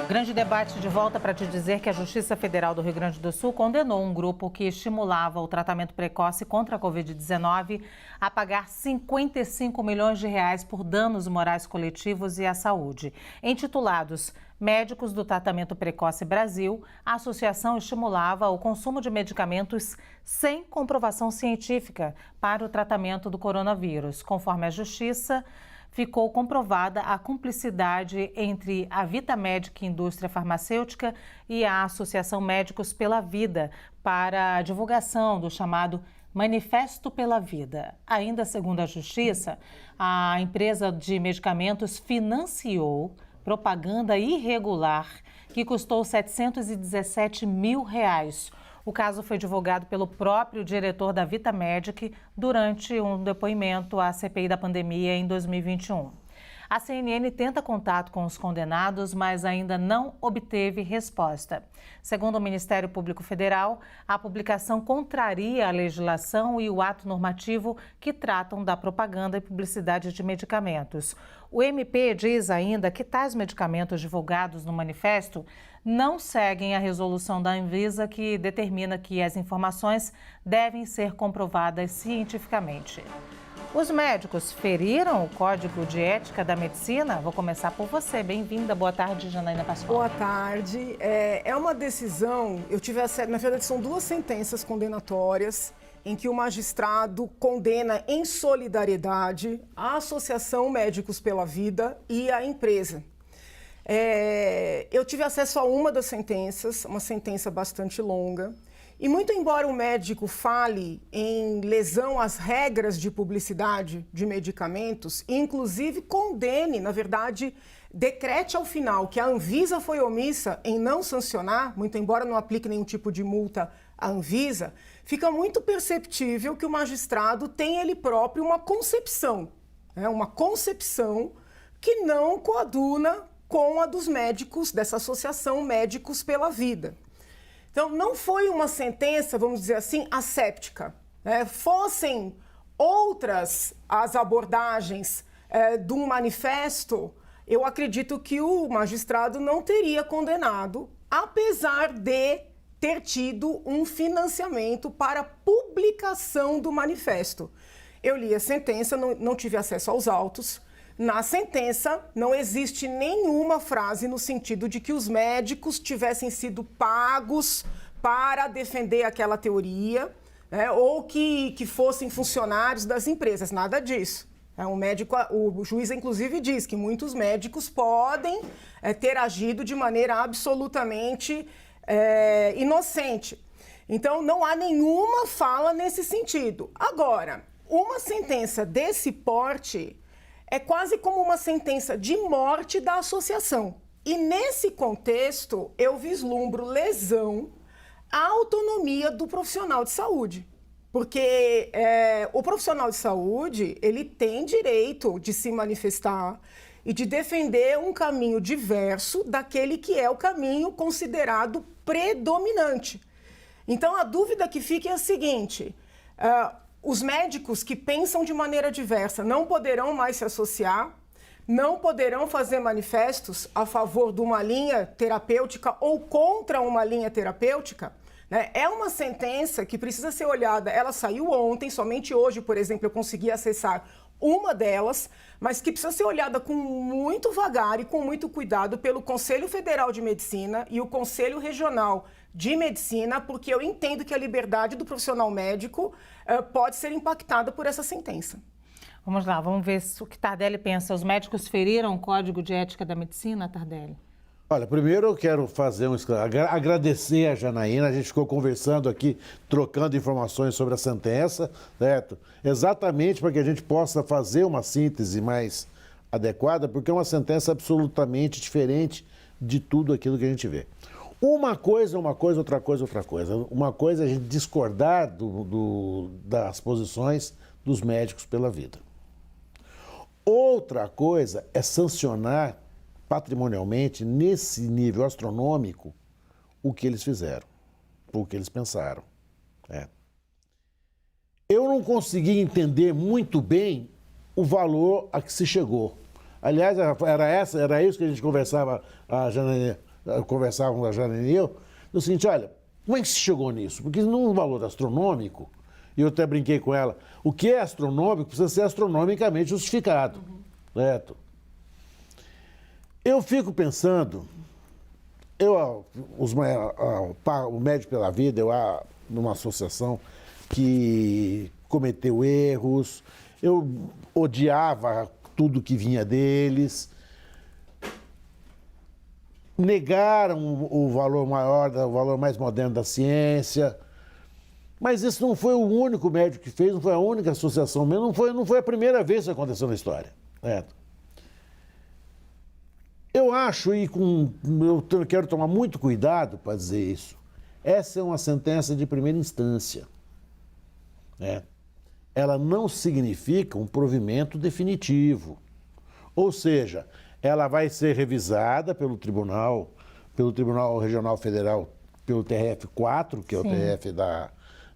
Grande debate de volta para te dizer que a Justiça Federal do Rio Grande do Sul condenou um grupo que estimulava o tratamento precoce contra a Covid-19 a pagar 55 milhões de reais por danos morais coletivos e à saúde. Intitulados Médicos do Tratamento Precoce Brasil, a associação estimulava o consumo de medicamentos sem comprovação científica para o tratamento do coronavírus. Conforme a Justiça, ficou comprovada a cumplicidade entre a Vitamedic Indústria Farmacêutica e a Associação Médicos pela Vida para a divulgação do chamado Manifesto pela Vida. Ainda segundo a Justiça, a empresa de medicamentos financiou propaganda irregular que custou R$ 717 mil. O caso foi divulgado pelo próprio diretor da Vitamedic durante um depoimento à CPI da pandemia em 2021. A CNN tenta contato com os condenados, mas ainda não obteve resposta. Segundo o Ministério Público Federal, a publicação contraria a legislação e o ato normativo que tratam da propaganda e publicidade de medicamentos. O MP diz ainda que tais medicamentos divulgados no manifesto não seguem a resolução da Anvisa, que determina que as informações devem ser comprovadas cientificamente. Os médicos feriram o Código de Ética da Medicina? Vou começar por você. Bem-vinda. Boa tarde, Janaína Pascoal. Boa tarde. É uma decisão, na verdade são duas sentenças condenatórias em que o magistrado condena em solidariedade a Associação Médicos pela Vida e a empresa. Eu tive acesso a uma das sentenças, uma sentença bastante longa. E muito embora o médico fale em lesão às regras de publicidade de medicamentos, e inclusive condene, na verdade, decrete ao final que a Anvisa foi omissa em não sancionar, muito embora não aplique nenhum tipo de multa à Anvisa, fica muito perceptível que o magistrado tem ele próprio uma concepção que não coaduna com a dos médicos, dessa associação Médicos pela Vida. Então, não foi uma sentença, vamos dizer assim, asséptica. Fossem outras as abordagens de um manifesto, eu acredito que o magistrado não teria condenado, apesar de ter tido um financiamento para publicação do manifesto. Eu li a sentença, não tive acesso aos autos. Na sentença, não existe nenhuma frase no sentido de que os médicos tivessem sido pagos para defender aquela teoria, ou que fossem funcionários das empresas, nada disso. O juiz, inclusive, diz que muitos médicos podem ter agido de maneira absolutamente inocente. Então, não há nenhuma fala nesse sentido. Agora, uma sentença desse porte é quase como uma sentença de morte da associação. E nesse contexto, eu vislumbro lesão à autonomia do profissional de saúde. Porque o profissional de saúde, ele tem direito de se manifestar e de defender um caminho diverso daquele que é o caminho considerado predominante. Então, a dúvida que fica é a seguinte: os médicos que pensam de maneira diversa não poderão mais se associar, não poderão fazer manifestos a favor de uma linha terapêutica ou contra uma linha terapêutica. É uma sentença que precisa ser olhada. Ela saiu ontem, somente hoje, por exemplo, eu consegui acessar uma delas, mas que precisa ser olhada com muito vagar e com muito cuidado pelo Conselho Federal de Medicina e o Conselho Regional de Medicina, porque eu entendo que a liberdade do profissional médico pode ser impactada por essa sentença. Vamos lá, vamos ver o que Tardelli pensa. Os médicos feriram o Código de Ética da Medicina, Tardelli? Olha, primeiro eu quero agradecer a Janaína, a gente ficou conversando aqui, trocando informações sobre a sentença, certo? Exatamente para que a gente possa fazer uma síntese mais adequada, porque é uma sentença absolutamente diferente de tudo aquilo que a gente vê. Uma coisa, outra coisa, outra coisa. Uma coisa é a gente discordar das posições dos médicos pela vida. Outra coisa é sancionar patrimonialmente, nesse nível astronômico, o que eles fizeram, o que eles pensaram. Eu não consegui entender muito bem o valor a que se chegou. Aliás, era isso que a gente conversava, a Janaína, conversávamos a Janaína e eu, o seguinte, olha, como é que se chegou nisso? Porque num valor astronômico, e eu até brinquei com ela, o que é astronômico precisa ser astronomicamente justificado, certo? Eu fico pensando, o Médico pela Vida, numa associação que cometeu erros, eu odiava tudo que vinha deles, negaram o valor maior, o valor mais moderno da ciência, mas isso não foi o único médico que fez, não foi a única associação mesmo, não foi a primeira vez que isso aconteceu na história. Certo? Eu acho, eu quero tomar muito cuidado para dizer isso, essa é uma sentença de primeira instância. Né? Ela não significa um provimento definitivo. Ou seja, ela vai ser revisada pelo Tribunal Regional Federal, pelo TRF4, que é o TRF da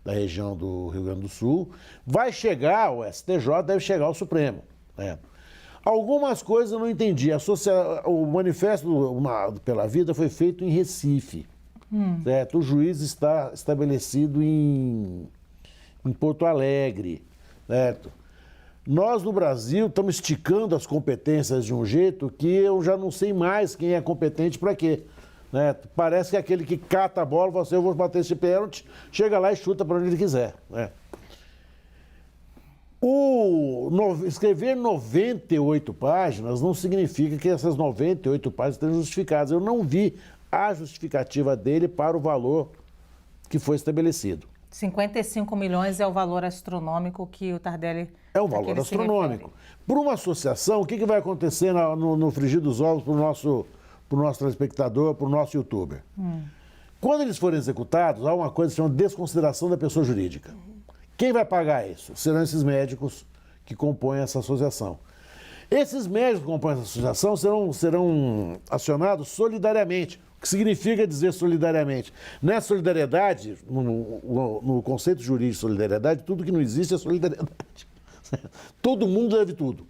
região do Rio Grande do Sul, vai chegar ao STJ, deve chegar ao Supremo. Né? Algumas coisas eu não entendi. O Manifesto pela Vida foi feito em Recife. Certo? O juiz está estabelecido em Porto Alegre. Certo? Nós, no Brasil, estamos esticando as competências de um jeito que eu já não sei mais quem é competente para quê. Né? Parece que aquele que cata a bola, fala assim, eu vou bater esse pênalti, chega lá e chuta para onde ele quiser. Né? Escrever 98 páginas não significa que essas 98 páginas estejam justificadas. Eu não vi a justificativa dele para o valor que foi estabelecido. 55 milhões é o valor astronômico que o Tardelli... É um valor astronômico. Por uma associação, o que vai acontecer no frigir dos ovos para o nosso telespectador, para o nosso youtuber? Quando eles forem executados, há uma coisa que se chama desconsideração da pessoa jurídica. Quem vai pagar isso? Serão esses médicos que compõem essa associação. Esses médicos que compõem essa associação serão acionados solidariamente. O que significa dizer solidariamente? Nessa solidariedade, no conceito jurídico de solidariedade, tudo que não existe é solidariedade. Todo mundo deve tudo.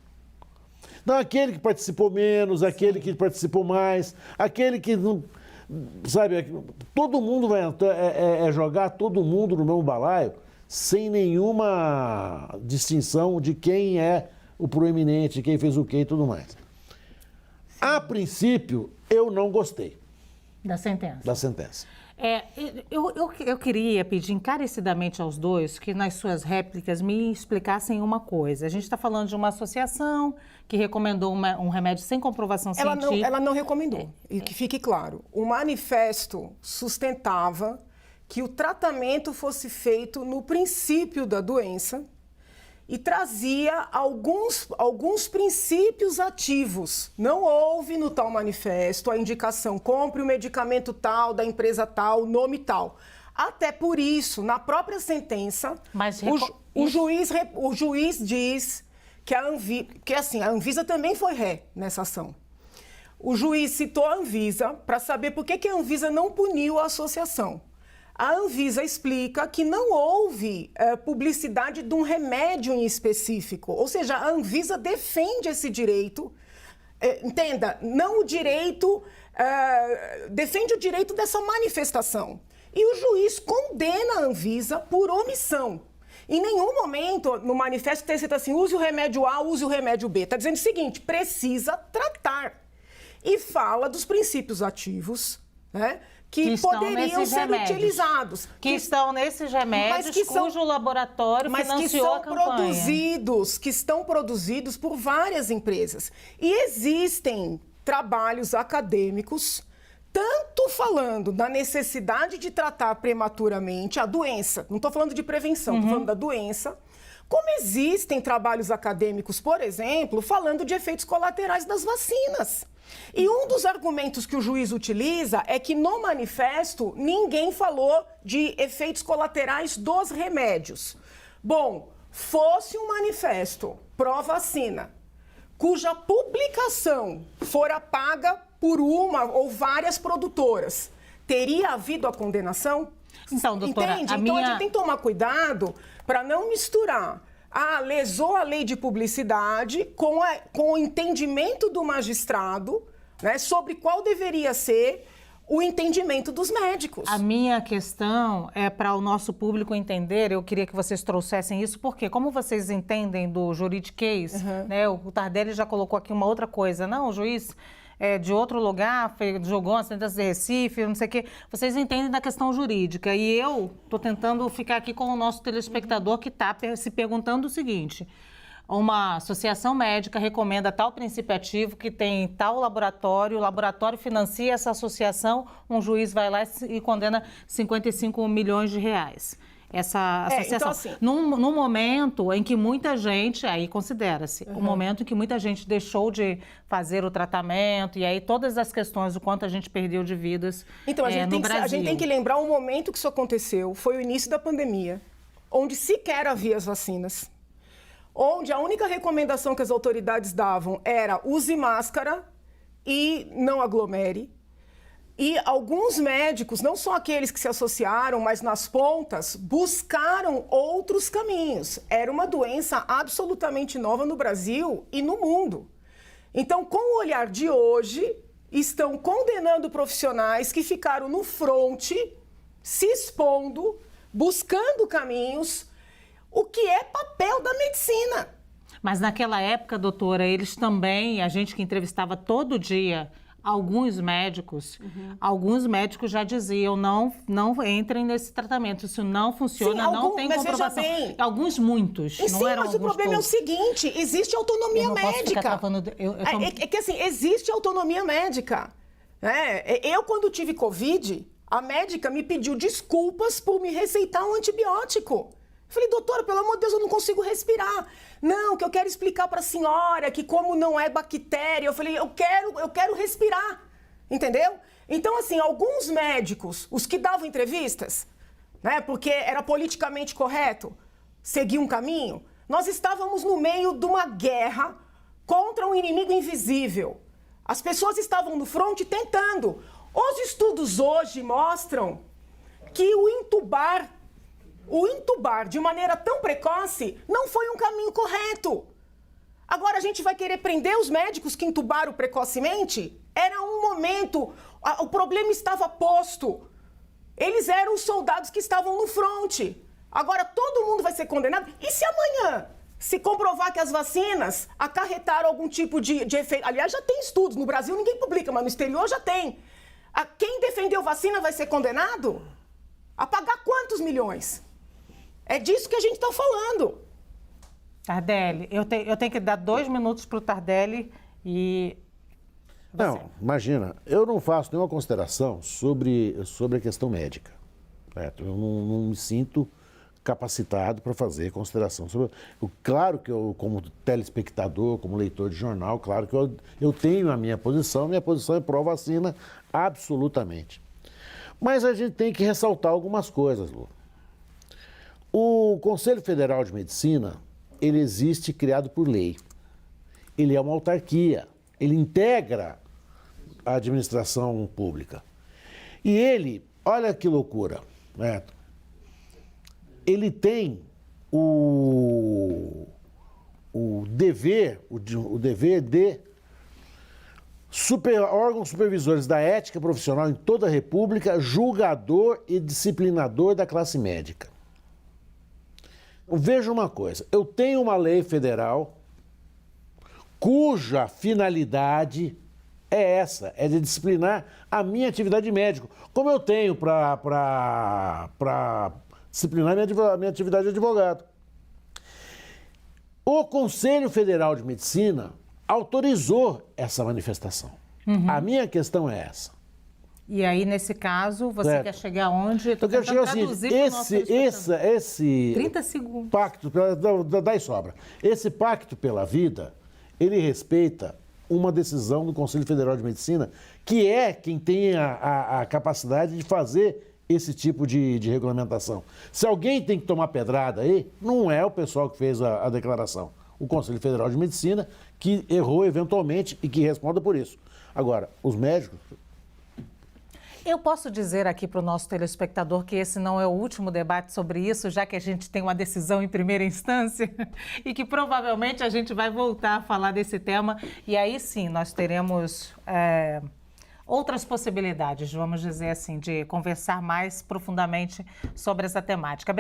Não, aquele que participou menos, aquele que participou mais, aquele que não... Sabe, todo mundo vai jogar todo mundo no mesmo balaio, sem nenhuma distinção de quem é o proeminente, quem fez o quê e tudo mais. A princípio, eu não gostei. Da sentença. Da sentença. Eu queria pedir encarecidamente aos dois que nas suas réplicas me explicassem uma coisa. A gente está falando de uma associação que recomendou um remédio sem comprovação científica. Ela não recomendou, e que fique claro. O manifesto sustentava que o tratamento fosse feito no princípio da doença e trazia alguns princípios ativos. Não houve no tal manifesto a indicação, compre o medicamento tal, da empresa tal, nome tal. Até por isso, na própria sentença, o juiz diz que a Anvisa também foi ré nessa ação. O juiz citou a Anvisa para saber por que a Anvisa não puniu a associação. A Anvisa explica que não houve publicidade de um remédio em específico. Ou seja, a Anvisa defende esse direito, entenda, não o direito, defende o direito dessa manifestação. E o juiz condena a Anvisa por omissão. Em nenhum momento no manifesto tem escrito assim, use o remédio A, use o remédio B. Está dizendo o seguinte, precisa tratar. E fala dos princípios ativos, né? Que poderiam ser utilizados. Que estão nesses remédios cujo laboratório financiou a campanha. Que estão produzidos por várias empresas. E existem trabalhos acadêmicos, tanto falando da necessidade de tratar prematuramente a doença, não estou falando de prevenção, estou falando da doença, como existem trabalhos acadêmicos, por exemplo, falando de efeitos colaterais das vacinas. E um dos argumentos que o juiz utiliza é que no manifesto ninguém falou de efeitos colaterais dos remédios. Bom, fosse um manifesto pró-vacina, cuja publicação fora paga por uma ou várias produtoras, teria havido a condenação? Então, doutora, entende? Então a gente tem que tomar cuidado para não misturar lesou a lei de publicidade com o entendimento do magistrado, né, sobre qual deveria ser o entendimento dos médicos. A minha questão é para o nosso público entender, eu queria que vocês trouxessem isso, porque como vocês entendem do juridiquês, né, o Tardelli já colocou aqui uma outra coisa, não, o juiz de outro lugar jogou uma sentença de Recife, não sei o quê, vocês entendem da questão jurídica e eu estou tentando ficar aqui com o nosso telespectador que está se perguntando o seguinte: uma associação médica recomenda tal princípio ativo que tem tal laboratório, o laboratório financia essa associação, um juiz vai lá e condena 55 milhões de reais. Essa associação. Então, assim, num momento em que muita gente, aí considera-se, o momento em que muita gente deixou de fazer o tratamento, e aí todas as questões do quanto a gente perdeu de vidas então, no Brasil. A gente tem que lembrar o momento que isso aconteceu, foi o início da pandemia, onde sequer havia as vacinas, onde a única recomendação que as autoridades davam era use máscara e não aglomere. E alguns médicos, não só aqueles que se associaram, mas nas pontas, buscaram outros caminhos. Era uma doença absolutamente nova no Brasil e no mundo. Então, com o olhar de hoje, estão condenando profissionais que ficaram no fronte, se expondo, buscando caminhos, o que é papel da medicina. Mas naquela época, doutora, eles também, a gente que entrevistava todo dia alguns médicos já diziam, não entrem nesse tratamento, isso não funciona, não tem comprovação. Bem, muitos. Sim, não eram mas o problema todos. É o seguinte, existe autonomia médica. É que assim, existe autonomia médica. Eu, quando tive Covid, a médica me pediu desculpas por me receitar um antibiótico. Eu falei, doutora, pelo amor de Deus, eu não consigo respirar. Não, que eu quero explicar para a senhora que como não é bactéria, eu falei, eu quero respirar, entendeu? Então, assim, alguns médicos, os que davam entrevistas, né, porque era politicamente correto seguir um caminho, nós estávamos no meio de uma guerra contra um inimigo invisível. As pessoas estavam no fronte tentando. Os estudos hoje mostram que o intubar de maneira tão precoce não foi um caminho correto. Agora a gente vai querer prender os médicos que intubaram precocemente? Era um momento, o problema estava posto. Eles eram os soldados que estavam no fronte. Agora todo mundo vai ser condenado? E se amanhã se comprovar que as vacinas acarretaram algum tipo de efeito? Aliás, já tem estudos. No Brasil ninguém publica, mas no exterior já tem. Quem defendeu vacina vai ser condenado? A pagar quantos milhões? É disso que a gente está falando. Tardelli, eu tenho que dar 2 minutos para o Tardelli e... Não, imagina, eu não faço nenhuma consideração sobre a questão médica. Certo? Eu não me sinto capacitado para fazer consideração sobre... Claro que eu, como telespectador, como leitor de jornal, claro que eu tenho a minha posição é pró-vacina, absolutamente. Mas a gente tem que ressaltar algumas coisas, Lu. O Conselho Federal de Medicina, ele existe criado por lei. Ele é uma autarquia, ele integra a administração pública. E ele, olha que loucura, né? Ele tem o dever de órgãos supervisores da ética profissional em toda a República, julgador e disciplinador da classe médica. Veja uma coisa, eu tenho uma lei federal cuja finalidade é essa, é de disciplinar a minha atividade de médico, como eu tenho para disciplinar a minha atividade de advogado. O Conselho Federal de Medicina autorizou essa manifestação. A minha questão é essa. E aí, nesse caso, você certo. quer chegar onde? Eu quero chegar assim, esse 30 segundos. Pacto, dá e sobra. Esse pacto pela vida, ele respeita uma decisão do Conselho Federal de Medicina, que é quem tem a capacidade de fazer esse tipo de regulamentação. Se alguém tem que tomar pedrada aí, não é o pessoal que fez a declaração. O Conselho Federal de Medicina, que errou eventualmente e que responda por isso. Agora, os médicos... Eu posso dizer aqui para o nosso telespectador que esse não é o último debate sobre isso, já que a gente tem uma decisão em primeira instância e que provavelmente a gente vai voltar a falar desse tema. E aí sim, nós teremos outras possibilidades, vamos dizer assim, de conversar mais profundamente sobre essa temática.